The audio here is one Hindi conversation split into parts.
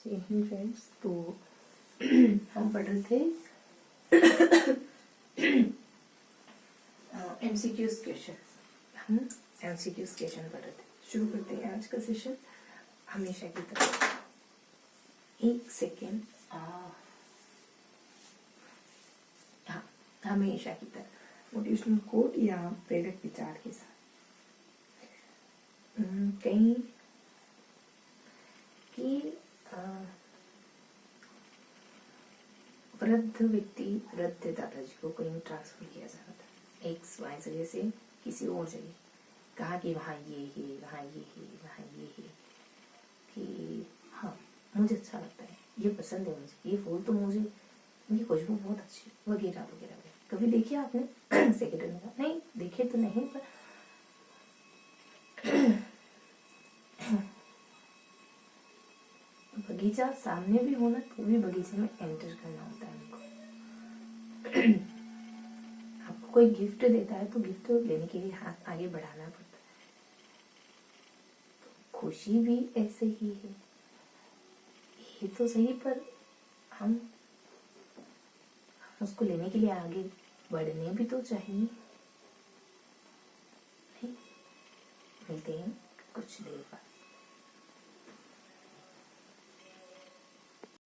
जय हिंद फ्रेंड्स। तो हम पढ़ रहे थे एमसीक्यूज क्वेश्चन। हम एमसीक्यूज क्वेश्चन पढ़ रहे थे। शुरू करते हैं आज का सेशन। हमेशा की तरह एक सेकेंड। हाँ, हमेशा की तरह मोटिवेशनल कोट या प्रेरक विचार के साथ कहीं कि वृद्ध व्यक्ति वृद्ध दादाजी को कहीं ट्रांसफर किया जा रहा था एक्स वाई जगह से किसी और जगह। कहा कि वहाँ ये है, वहाँ ये है, वहाँ ये है, कि हाँ मुझे अच्छा लगता है, ये पसंद है मुझे, ये फूल तो मुझे, ये खुशबू बहुत अच्छी, वगैरह वगैरह। कभी देखिए आपने? सेक्रेटरी ने कहा नहीं देखे तो नहीं, पर बगीचा सामने भी होना तो भी बगीचे में एंटर करना होता है हमको। आपको कोई गिफ्ट देता है तो गिफ्ट लेने के लिए हाथ आगे बढ़ाना पड़ता है। तो खुशी भी ऐसे ही है, ये तो सही, पर हम उसको लेने के लिए आगे बढ़ने भी तो चाहिए। नहीं, मिलते हैं कुछ देर बाद।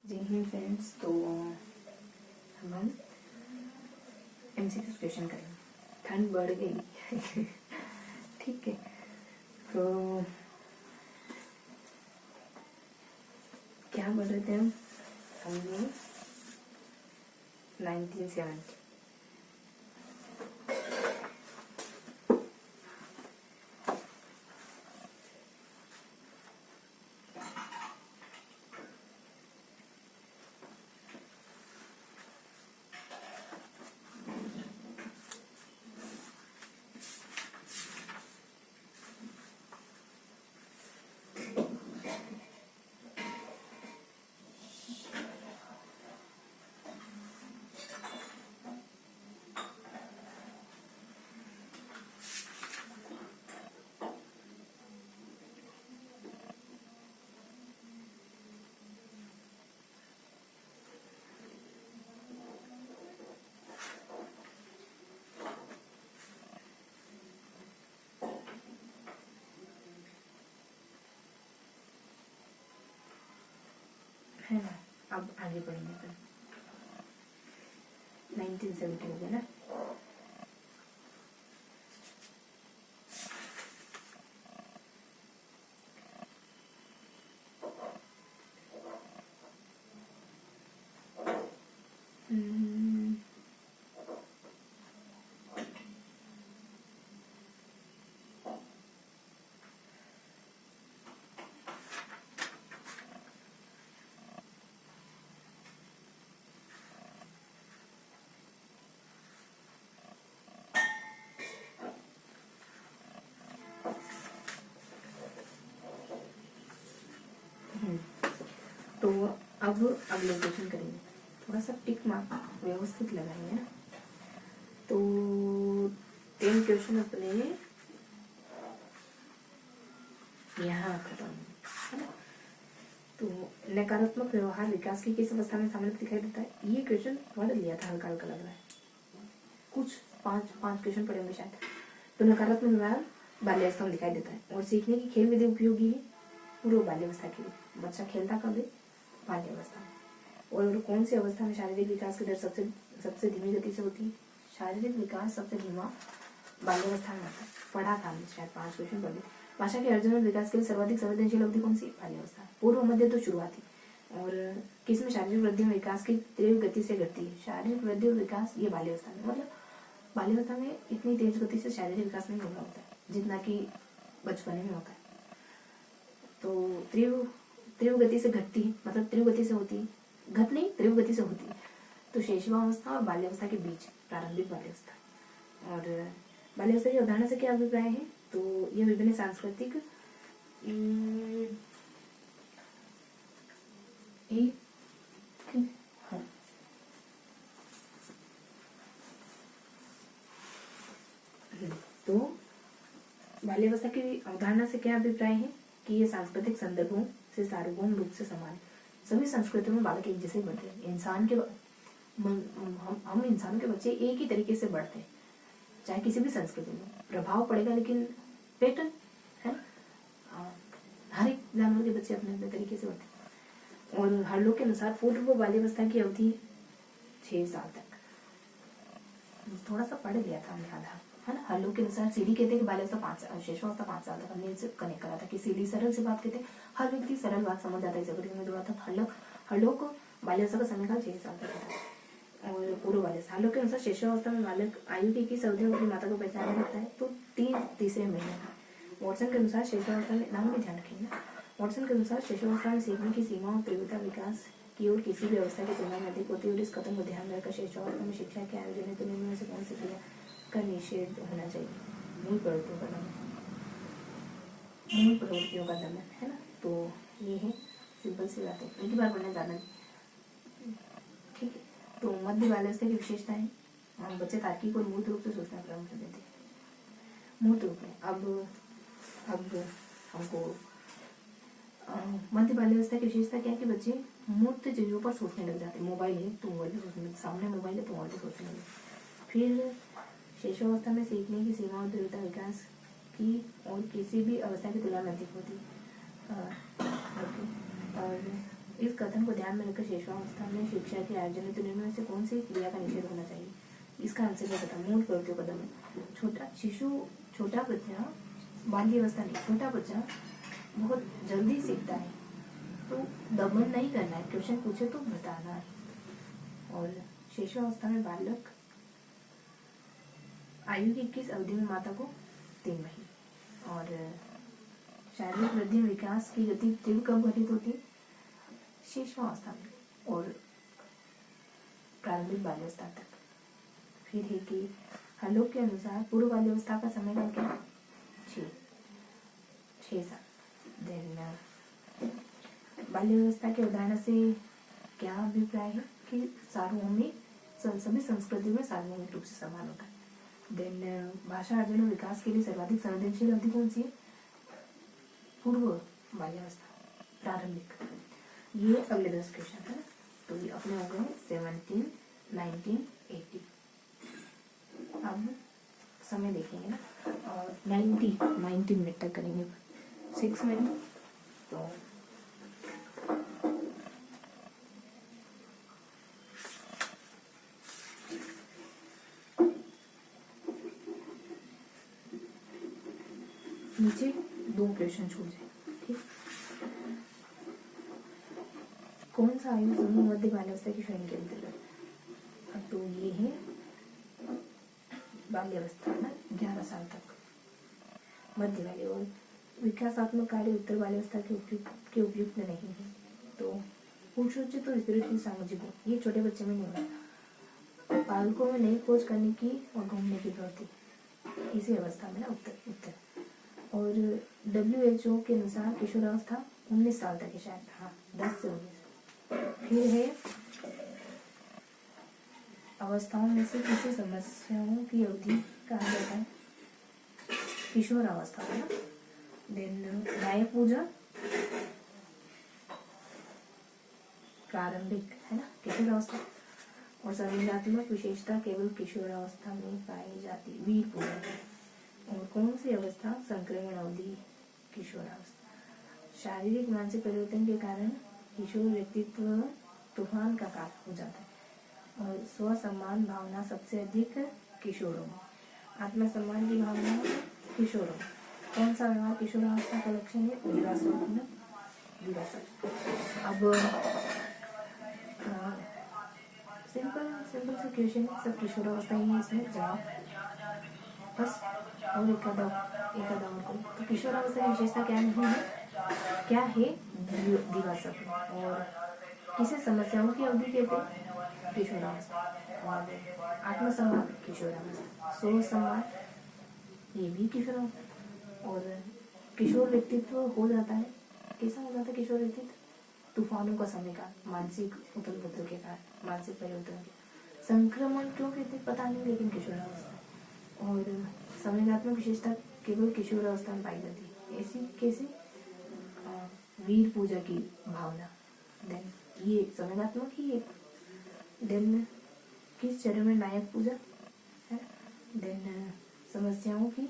जय हिंद फ्रेंड्स। तो हम एमसीक्यू क्वेश्चन करेंगे। ठंड बढ़ गई ठीक है, तो क्या बढ़ रहे थे हम लोग 1970। है ना, अब आगे बढ़ेंगे। फिर 1970 हो गया ना। तो अब अगले क्वेश्चन करेंगे। थोड़ा सा टिक मार्क व्यवस्थित लगाएंगे ना। तो 10 क्वेश्चन अपने यहाँ खत्म है ना। तो नकारात्मक व्यवहार विकास की किस अवस्था में सामान्य दिखाई देता है? ये क्वेश्चन पढ़ लिया था, हल्का हल्का लग रहा है। कुछ पांच क्वेश्चन पढ़े होंगे शायद। तो नकारात्मक व्यवहार बाल्यावस्था में दिखाई देता है और सीखने की खेल विधि उपयोगी है पूर्व बाल्यावस्था के लिए। बच्चा खेलता कब है? बाल्यावस्था में। और कौन सी अवस्था में शारीरिक विकास की दर सबसे धीमी गति से होती है? शारीरिक विकास सबसे धीमा बाल्यावस्था में होता है। पढ़ा था हमने शायद, 5 क्वेश्चन पढ़े। भाषा के अर्जन और विकास के लिए सर्वाधिक संवेदनशील अवधि कौन सी? बाल्यावस्था। पूर्व, मध्य तो शुरुआती। और किसमें शारीरिक वृद्धि में विकास की तीव्र गति से घटती है? शारीरिक वृद्धि और विकास ये बाल्यावस्था में। मतलब बाल्यावस्था में इतनी तेज गति से शारीरिक विकास नहीं हो रहा होता है जितना कि बचपने में होता है। तो तीव्र गति से घटती है, मतलब तीव्र गति से होती है, घट नहीं तीव्र गति से होती है। तो शैशवावस्था और बाल्यावस्था के बीच प्रारंभिक बाल्यावस्था। और बाल्यावस्था की अवधारणा से क्या अभिप्राय है? तो यह विभिन्न सांस्कृतिक तो बाल्यावस्था की अवधारणा से क्या अभिप्राय है कि ये सांस्कृतिक संदर्भों से सार्वभौम रूप से समान है। सभी संस्कृतियों में बालक एक जैसे ही बढ़ते हैं। इंसान के हम इंसान के बच्चे एक ही तरीके से बढ़ते हैं, चाहे किसी भी संस्कृति में प्रभाव पड़ेगा, लेकिन पैटर्न है। हर एक जानवर के बच्चे अपने अपने तरीके से बढ़ते हैं। और हर लोग के अनुसार पूर्व बाल्यावस्था की अवधि 6 साल तक। थोड़ा सा पढ़ लिया था हमने आधा, है ना। हर लोग के अनुसार सीडी कहते हैं कि बाल्यावस्था 5 साल, शेषावस्था 5 साल तक। हमने इनसे कनेक्ट करा था कि सीडी सरल से बात कहते हैं, हर व्यक्ति सरल बात समझ जाता है। इस अवधि में जोड़ा था हर लोग को बाल्यावस्था का समय काल 6 साल तक होता है। और पूर्व बाल्यावस्था, हर लोग के अनुसार शेषावस्था में बालक आयु की किस अवधि में अपनी माता को पहचानने लगता है, तो तीसरे महीने में। वॉटसन के अनुसार शेषावस्था में, नाम भी ध्यान रखेंगे, वॉटसन के अनुसार शेषावस्था में सीखने की सीमा और तीव्रता विकास की ओर किसी भी अवस्था की तुलना में अधिक होती है। और इस कथन को ध्यान रखकर शेषावस्था में शिक्षा के आयोजन है तो निम्न में से कौन सी क्रिया का निषेध होना चाहिए? मूल प्रवृत्तियों का दमन, मूल प्रवृत्तियों का दमन, है ना। तो ये है सिंपल सी बात है, एक ही बार पढ़ना जाना, ठीक है। तो मध्य बाल्यावस्था की विशेषताएं, बच्चे तार्किक और मूर्त रूप से सोचना प्रारंभ कर देते हैं। मूर्त रूप में अब हमको मध्य बाल्यावस्था की विशेषता क्या है कि बच्चे मूर्त चीजों पर सोचने लग जाते हैं। मोबाइल है तो मोबाइल पर सोचने, सामने मोबाइल है तो मोबाइल पर सोचने लगे। फिर शेषावस्था में सीखने की सीमा और तीव्रता विकास की और किसी भी अवस्था की तुलना में अधिक होती है। और इस कथन को ध्यान में रखकर शेषावस्था में शिक्षा के आयोजन तो निम्न में से कौन सी क्रिया का निषेध होना चाहिए? इसका आंसर क्या बता? मूल प्रवृत्तियों का दमन। छोटा बच्चा, बाल्यावस्था नहीं, छोटा बच्चा बहुत जल्दी सीखता है, तो दमन नहीं करना है, क्वेश्चन पूछे तो बताना है। और शेषावस्था में बालक आयु की किस अवधि में माता को? 3 महीने। और शारीरिक वृद्धि में विकास की गति तीव्र कब घटित होती है? शेषावस्था में और प्रारंभिक बाल्यावस्था तक। फिर है कि हर लोग के अनुसार पूर्व बाल्यावस्था का समय काल क्या? 6 साल। देन बाल्यावस्था के उदाहरण से क्या अभिप्राय है कि सार्वभौमिक, सभी संस्कृतियों में सार्वभौमिक रूप से समान होता है। देन भाषा अर्जन और विकास के लिए सर्वाधिक संवेदनशील अवधि कौन सी है? पूर्व बाल्यावस्था, प्रारंभिक। ये अगले 10 क्वेश्चन है ना, तो ये अपने हो गए 17, 19, 80। अब समय देखेंगे ना, और 90 मिनट तक करेंगे, 6 मिनट। तो नीचे 2 क्वेश्चन छूट जाए, ठीक। कौन सा आयु समूह मध्य बाल्यावस्था की श्रेणी के अंतर्गत? तो ये है बाल्यावस्था में 11 साल तक मध्य वाले। और विकासात्मक कार्य उत्तर बाल्यावस्था के उपयुक्त नहीं है। तो पुरुषोचित और स्त्रीचित सामाजिक गुण ये छोटे बच्चे में नहीं होता। बालकों में नई खोज करने की और घूमने की प्रवृत्ति इसी अवस्था में ना, उत्तर। और WHO के अनुसार किशोरावस्था 19 साल तक है शायद, हाँ 10 से 19। फिर है अवस्थाओं में से किसी समस्याओं की अवधि कहा जाता है? किशोरावस्था है ना। देन न्याय पूजा प्रारंभिक है ना, किशोरावस्था। और संवेदनात्मक विशेषता केवल किशोरावस्था में पाई जाती, वीर पूजा। और कौन सी अवस्था? संक्रमण अवधि, किशोरावस्था। शारीरिक मानसिक परिवर्तन के कारण किशोर व्यक्तित्व तूफान का कारण हो जाता है। और स्व सम्मान भावना सबसे अधिक किशोरों में, आत्मसम्मान की भावना किशोरों में। कौन सा व्यवहार किशोरावस्था का लक्षण है? विरासत। अब सिंपल से क्वेश्चन है, सब किशोरावस्था ही है, इसमें जवाब बस। और एक आधा और को, तो किशोरावस्था की विशेषता क्या नहीं है? क्या है? दिवासक। और किसे समस्याओं की अवधि कहते हैं? किशोरावस्था। और आत्मसम्मान किशोरावस्था, स्व सम्मान ये भी किशोरावस्था। और किशोर व्यक्तित्व हो जाता है, कैसा हो जाता है किशोर व्यक्तित्व? तूफानों का समय का, मानसिक उथल पुथल के कारण, मानसिक परिवर्तन के। संक्रमण क्यों कहते पता नहीं, लेकिन किशोरावस्था। और संवेदनात्मक विशेषता केवल किशोरावस्था में पाई जाती है। ऐसी कैसे? वीर पूजा की भावना, देन ये संवेगात्मक ही है। देन किस चरण में नायक पूजा है। देन समस्याओं की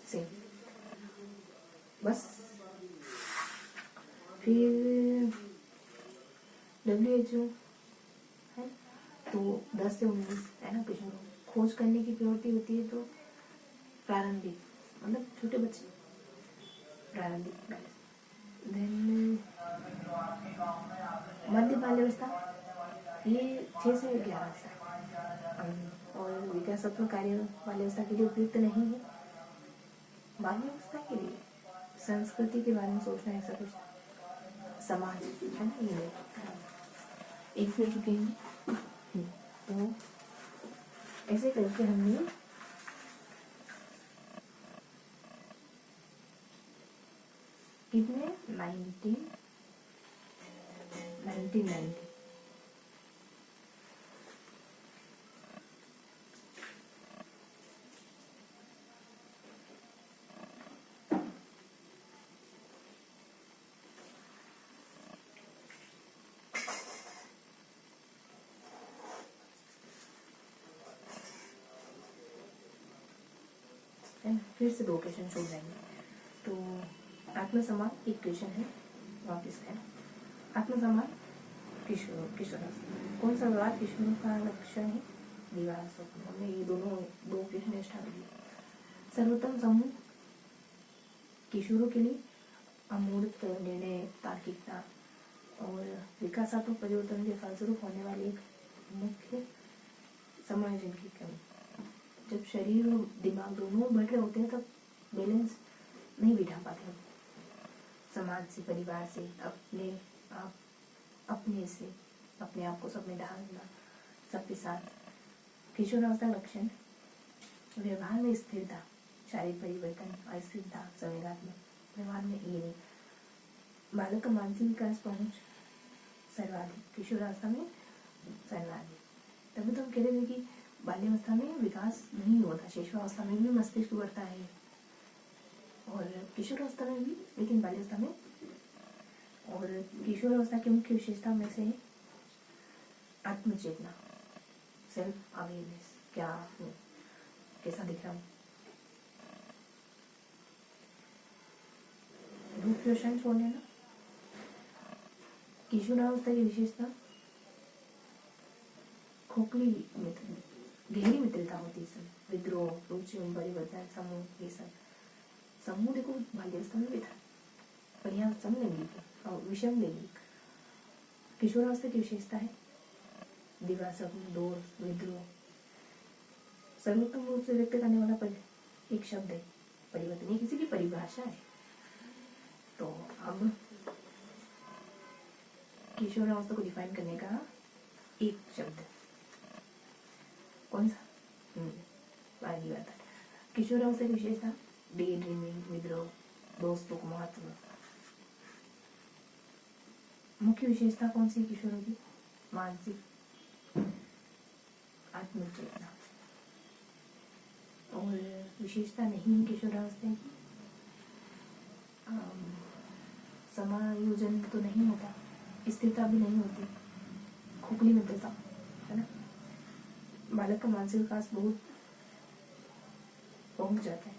से बस। फिर WHO है तो 10 से 19 है ना पेशेंट को खोज करने की प्रवृत्ति होती है। तो प्रारंभिक मतलब छोटे बच्चे प्रारंभिक। देन मध्य बाल्यावस्था ये 6 से 11 साल और विकासात्मक कार्य बाल्यावस्था के लिए उपयुक्त नहीं है। बाल्यावस्था के लिए संस्कृति के बारे में सोचना ऐसा कुछ समाज है ना ये एक मिनट रुकेंगे। तो ऐसे करके हमने कितने 1990 फिर से 2 क्वेश्चन छोड़ जाएंगे। तो आत्मसम्मान एक क्वेश्चन है वापिस है। आत्मसम्मान किशोर कौन सा व्यवहार किशोरों का लक्षण है। दीवार स्वप्न हमने ये दो क्वेश्चन स्टार्ट किए। सर्वोत्तम समूह किशोरों के लिए अमूर्त निर्णय तार्किकता और विकासात्मक परिवर्तन के फलस्वरूप होने वाली एक मुख्य समायोजन की कमी। जब शरीर और दिमाग दोनों बैठ रहे होते हैं तब बैलेंस नहीं बिठा पाते हम। समाज से, परिवार से, अपने से अपने आप को सब में ढालना, सबके साथ। किशोरावस्था लक्षण व्यवहार में स्थिरता, शारीरिक परिवर्तन, अस्थिरता, संवेगात्मक व्यवहार में ये नहीं। बालक का मानसिक विकास पहुंच सर्वाधिक किशोरावस्था में सर्वाधिक। तभी तो हम कह रहे थे कि बाल्यावस्था में विकास नहीं होता, शिशुअवस्था में भी मस्तिष्क बढ़ता है और किशोरावस्था में भी, लेकिन बाल्यावस्था में। और किशोरावस्था की मुख्य विशेषता में से आत्मचेतना, सेल्फ अवेयरनेस, क्या हूँ, कैसा दिख रहा हूँ। रूप रोशन छोड़ने ना। किशोरावस्था की विशेषता खोखली गहरी मित्रता होती है। विद्रोह, रुचि, परिवर्तन, समूह, ये सब। समूह देखो बाल्यावस्था में भी था, पर यहाँ समलैंगिक और विषम लैंगिक। किशोरावस्था की विशेषता है दीवार, समूह, दौर, विद्रोह। सर्वोत्तम रूप से व्यक्त करने वाला एक शब्द है परिवर्तन, ये किसी की परिभाषा है। तो अब किशोरावस्था को डिफाइन करने का एक शब्द कौन सा? आगे बात है। किशोरावस्था की विशेषता डे ड्रीमिंग, विद्रोह, दोस्तों को महत्व। मुख्य विशेषता कौन सी किशोरों की? मानसिक आत्मचेतना। और विशेषता नहीं है किशोरावस्था की, समायोजन तो नहीं होता, स्थिरता भी नहीं होती, खोखली मित्रता है ना। बालक का मानसिक विकास बहुत पहुंच जाता है।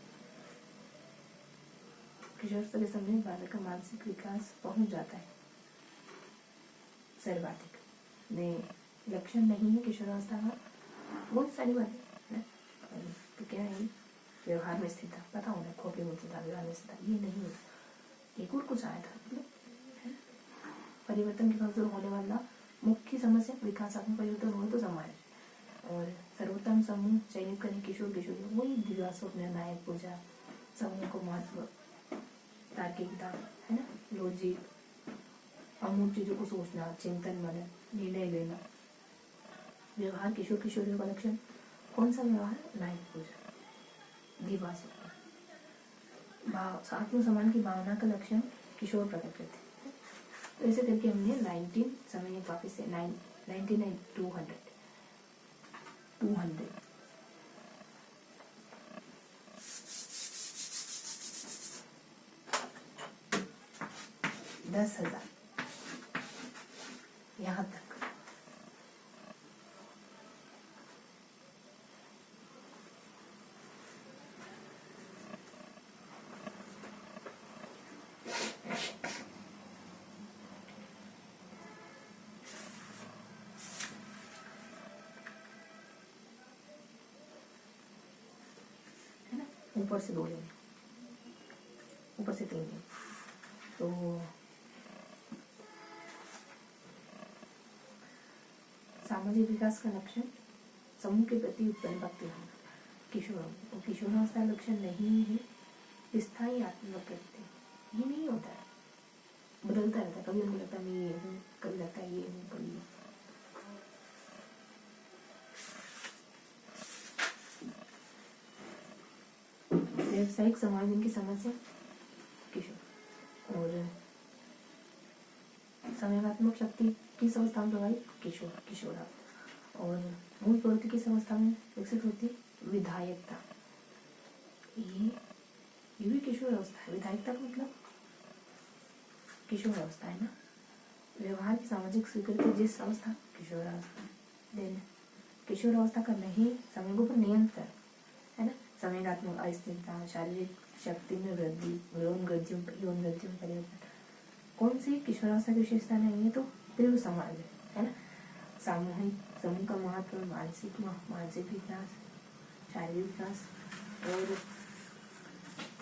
किशोरावस्था के समय बालक का मानसिक विकास पहुंच जाता है सर्वाधिक। लक्षण नहीं है किशोरावस्था का, बहुत सारी बातें है। तो क्या है, व्यवहार में स्थिरता, पता होना खोखली मित्रता, व्यवहार में स्थिरता, ये नहीं होता। एक और कुछ आया था मतलब परिवर्तन के फलस्वरूप होने वाला मुख्य समस्या विकासात्मक परिवर्तन हो तो समाज। और सर्वोत्तम समूह चयनित करें किशोर किशोरी, वही दिव्या स्वप्न, नायक पूजा, समूह को महत्व, तार्किकता है ना, लॉजिक, अमूर्त चीजों को सोचना, चिंतन, मनन, निर्णय लेना। व्यवहार किशोर किशोरियों का लक्षण कौन सा व्यवहार? नायक पूजा, दिव्या स्वप्न। आत्मसम्मान की भावना का लक्षण किशोर प्रकट करते हैं। तो ऐसे करके हमने 19 समय वापिस से 99 200 10,000 यहाँ तक। है ना, ऊपर से 2 लेंगे, ऊपर से 3 लेंगे। तो सामाजिक विकास का लक्षण समूह के प्रति उत्पन्न भक्ति होना। किशोरावस्था लक्षण नहीं है स्थायी आत्मक व्यक्ति, ये नहीं होता है, बदलता रहता है। कभी उनको लगता है मैं ये हूँ, कभी लगता है ये हूँ, कभी व्यावसायिक समायोजन की समस्या किशोर, और संवेगात्मक शक्ति किस अवस्था में प्रभावित किशोर, और मूल प्रवृत्ति किस अवस्था में विकसित होती विधायकता। ये भी किशोर अवस्था है। विधायकता का मतलब किशोर अवस्था है ना। व्यवहार की सामाजिक स्वीकृति जिस अवस्था किशोर अवस्था। देन किशोर अवस्था का नहीं संवेगों पर नियंत्रण, है ना। संवेगात्मक अस्थिरता, शारीरिक शक्ति में वृद्धि, यौन ग्रंथियों परिवर्तन। कौन सी किशोरावस्था की विशेषता नहीं है तो तीव्र समाज है ना। सामूहिक समूह का महत्व, मानसिक विकास, शारीरिक विकास। और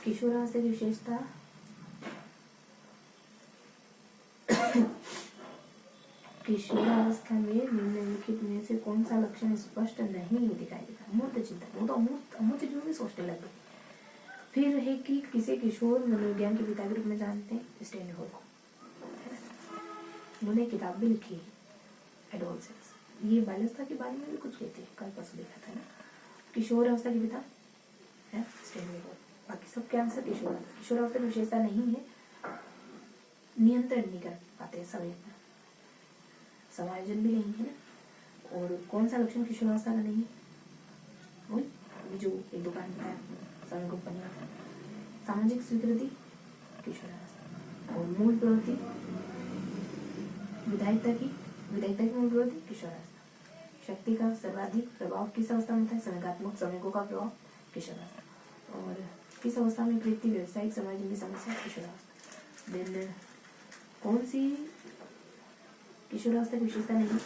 किशोरावस्था की विशेषता किशोरावस्था में निम्नलिखित में से कौन सा लक्षण स्पष्ट नहीं दिखाई देता। मूर्त चिंतन, वो तो अमूर्त जो भी सोचने लगे। फिर है कि किसे किशोर मनोविज्ञान के पिता के रूप में जानते हैं स्टैनली हॉल को। उन्होंने किताब भी लिखी है एडोलसेंस, ये बाल्यावस्था के बारे में भी कुछ कहते हैं, कल परसों देखा था ना। किशोर अवस्था के पिता है स्टैनली हॉल। बाकी सब क्या आंसर किशोरावस्था की विशेषता नहीं है, नियंत्रण नहीं कर पाते समय पर, समायोजन भी नहीं है ना। और कौन सा लक्षण किशोरावस्था का नहीं है, वही जो एक दुकान बताया समय को परिवर्तन। सामाजिक स्वीकृति किशोरावस्था, और मूल प्रवृत्ति विधायकता की मूल प्रवृत्ति किशोरावस्था। शक्ति का सर्वाधिक प्रभाव किस अवस्था में होता है, संवेगात्मक संवेगों का प्रभाव किशोरावस्था। और किस अवस्था में व्यक्ति व्यवसायिक समायोजन की समस्या किशोरावस्था। देन कौन सी किशोरावस्था की विशेषता नहीं,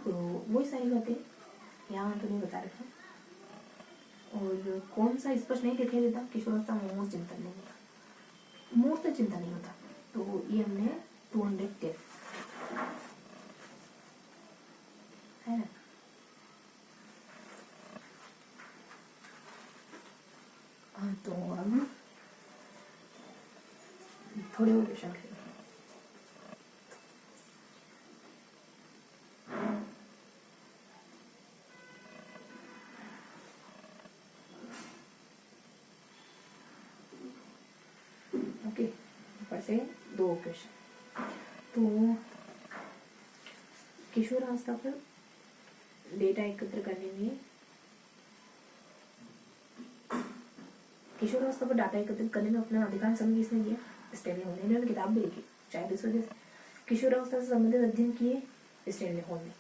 तो वही सारी बातें यहाँ तो नहीं बता रखा। और कौन सा स्पष्ट नहीं दिखाई देता, किशोरावस्था में मूर्त चिंतन नहीं होता, मूर्त चिंतन नहीं होता। तो ये हमने 210 है ना। तो अब थोड़े और क्वेश्चन करेंगे। ओके, ऊपर से 2 क्वेश्चन। तो किशोरावस्था पर डेटा एकत्र करने में, किशोरावस्था पर डाटा एकत्रित करने में अपना अधिकांश समय किसने दिया, स्टैनली हॉल ने। इन्होंने किताब भी लिखी, शायद इस वजह से किशोरावस्था से संबंधित अध्ययन किए स्टैनली हॉल ने।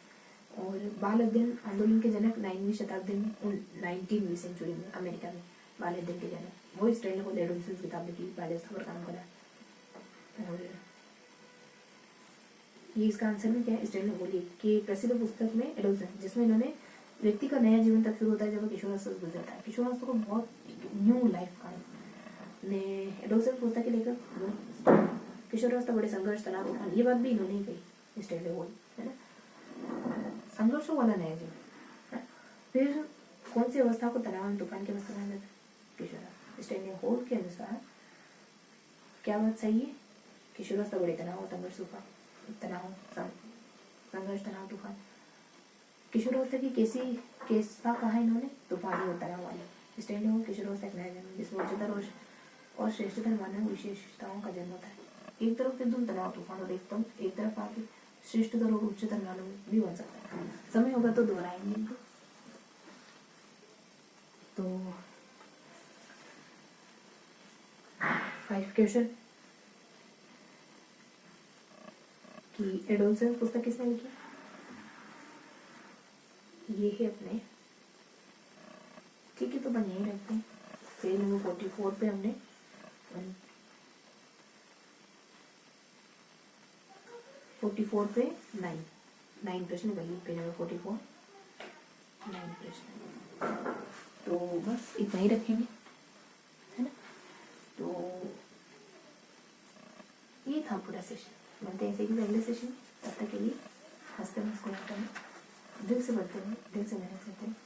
और बाल अध्ययन आंदोलन के जनक 9वीं शताब्दी में, 19वीं सेंचुरी में अमेरिका में बाल अध्ययन के जनक वो स्टैनली हॉल एडोलसेंस किताब लिखी, बाल्यावस्था पर काम करा। और ये इसका आंसर भी क्या है, स्टैनली हॉल की प्रसिद्ध पुस्तक में एडोलसेंस, जिसमें इन्होंने व्यक्ति का नया जीवन तब शुरू होता है जब किशोरावस्था से गुजरता है। किशोरावस्था को बहुत न्यू लाइफ का ने एडोलसेंस पुस्तक के लेकर किशोरावस्था बड़े संघर्ष तनाव उठान, ये बात भी इन्होंने ही कही स्टैनली हॉल, है ना। संघर्षों वाला नया जीवन। फिर कौन सी अवस्था को तनाव तूफान की अवस्था माना जाता है, किशोरावस्था। स्टैनली हॉल के अनुसार क्या बात सही है, किशोरावस्था बड़े तनाव, संघर्ष, तूफान। किशोरावस्था की कैसा कहा इन्होंने, तूफानी और तनाव वाली। स्टैनली हॉल किशोरावस्था एक नया जन्म जिसमें उच्चतर और श्रेष्ठतर मानव विशेषताओं का जन्म होता है। एक तरफ एकदम तनाव तूफान, और एक तरफ आके श्रेष्ठतर और उच्चतर मानव भी बन सकता है। समय होगा तो दोहराएंगे इनको। तो 5 क्वेश्चन कि एडोलसेंस पुस्तक किसने लिखी? ये है अपने, ठीक है, तो अपन यही रखते हैं। पेज नंबर 44 पे हमने 44 पे 9 प्रश्न कर लिए। पेज नंबर 44 9 प्रश्न, तो बस इतना ही रखेंगे, है ना। तो ये था पूरा सेशन। मिलते हैं इसी अगले सेशन में। तब तक के लिए हंसते मुस्कुराते हैं, दिल से बढ़ते हैं, दिल से मेहनत करते हैं।